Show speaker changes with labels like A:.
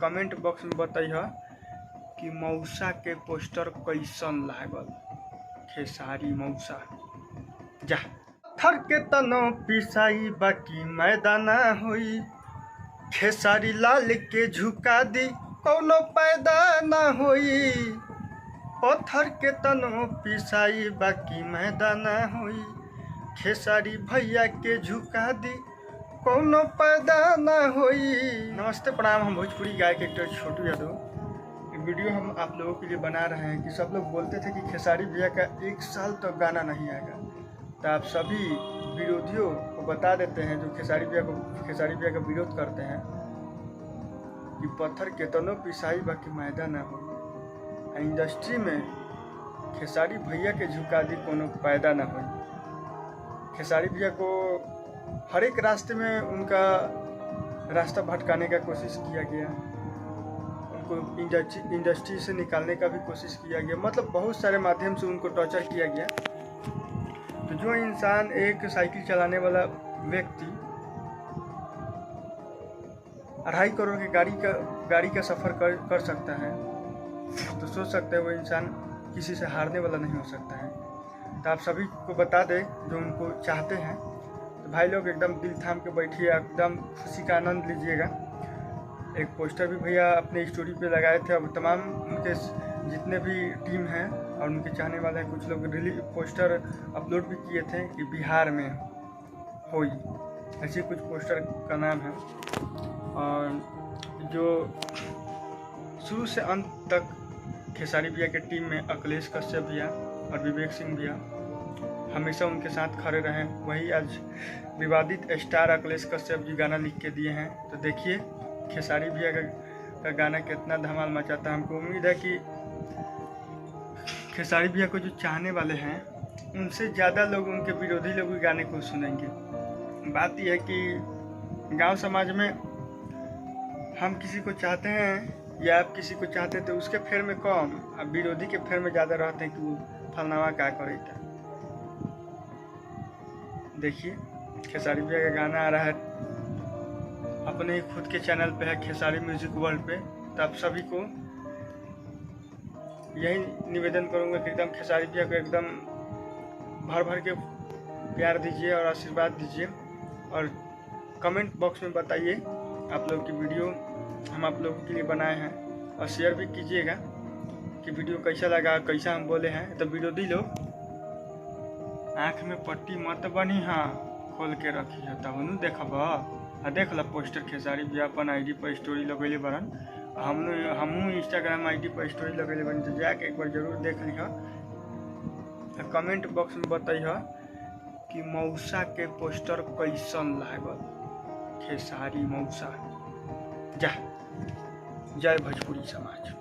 A: Comment box में बताइए कि मौसा के पोस्टर कैसन लागल। खेसारी मौसा जा थर के तनो पिसाई बाकी मैदाना होई, खेसारी लाल के झुका दी कौनो पैदा ना होई। पत्थर के तनो पिसाई बाकी मैदाना होई, खेसारी भैया के झुका दी कौनो पैदा ना होई। नमस्ते प्रणाम, हम भोजपुरी गायक एक्टर छोटू यादव। ये वीडियो हम आप लोगों के लिए बना रहे हैं कि सब लोग बोलते थे कि खेसारी भैया का 1 साल तक तो गाना नहीं आएगा, तो आप सभी विरोधियों को बता देते हैं जो खेसारी भैया का विरोध करते हैं कि पत्थर के तनो पिसाई बाकी मैदा ना हो। इंडस्ट्री में खेसारी भैया के झुका दी कोनो पैदा ना हो। खेसारी भैया को हर एक रास्ते में उनका रास्ता भटकाने का कोशिश किया गया, उनको इंडस्ट्री से निकालने का भी कोशिश किया गया, मतलब बहुत सारे माध्यम से उनको टॉर्चर किया गया। तो जो इंसान एक साइकिल चलाने वाला व्यक्ति 2.5 करोड़ के गाड़ी का सफ़र कर सकता है, तो सोच सकते हैं वो इंसान किसी से हारने वाला नहीं हो सकता है। तो आप सभी को बता दें जो उनको चाहते हैं, तो भाई लोग एकदम दिल थाम के बैठिए, एकदम खुशी का आनंद लीजिएगा। एक पोस्टर भी भैया अपने स्टोरी पे लगाए थे। अब तमाम उनके जितने भी टीम हैं और उनके चाहने वाले हैं, कुछ लोग पोस्टर अपलोड भी किए थे कि बिहार में होई, ऐसे कुछ पोस्टर का नाम है। और जो शुरू से अंत तक खेसारी भैया के टीम में अखिलेश कश्यप भैया और विवेक सिंह भैया हमेशा उनके साथ खड़े रहे, वही आज विवादित स्टार अखिलेश कश्यप जी गाना लिख के दिए हैं। तो देखिए खेसारी भैया का गाना कितना धमाल मचाता है। हमको उम्मीद है कि खेसारी भैया को जो चाहने वाले हैं उनसे ज़्यादा लोग उनके विरोधी लोग भी गाने को सुनेंगे। बात यह है कि गांव समाज में हम किसी को चाहते हैं या आप किसी को चाहते हैं तो उसके फेर में कम, अब विरोधी के फेर में ज़्यादा रहते हैं कि वो फलनावा क्या करेगा। देखिए खेसारी भैया का गाना आ रहा है, अपने ही खुद के चैनल पे है खेसारी म्यूजिक वर्ल्ड पे। तो आप सभी को यही निवेदन करूंगा कि एकदम खेसारी भैया को एकदम भर के प्यार दीजिए और आशीर्वाद दीजिए, और कमेंट बॉक्स में बताइए आप लोग की वीडियो हम आप लोगों के लिए बनाए हैं, और शेयर भी कीजिएगा कि वीडियो कैसा लगा, कैसा हम बोले हैं। तो विरोधी लोग आँख में पट्टी मत बनी, हाँ खोल के रखी है तब न देखब। आ देख ला पोस्टर खेसारी भैया अपन आईडी पर स्टोरी लगैले बरन, हमू इंस्टाग्राम आईडी पर स्टोरी लगैले बन, तो जाके एक बार जरूर देख लिहा। कमेंट बॉक्स में बताइए कि मौसा के पोस्टर कैसन लागल। खेसारी मौसा जा, जय भोजपुरी समाज।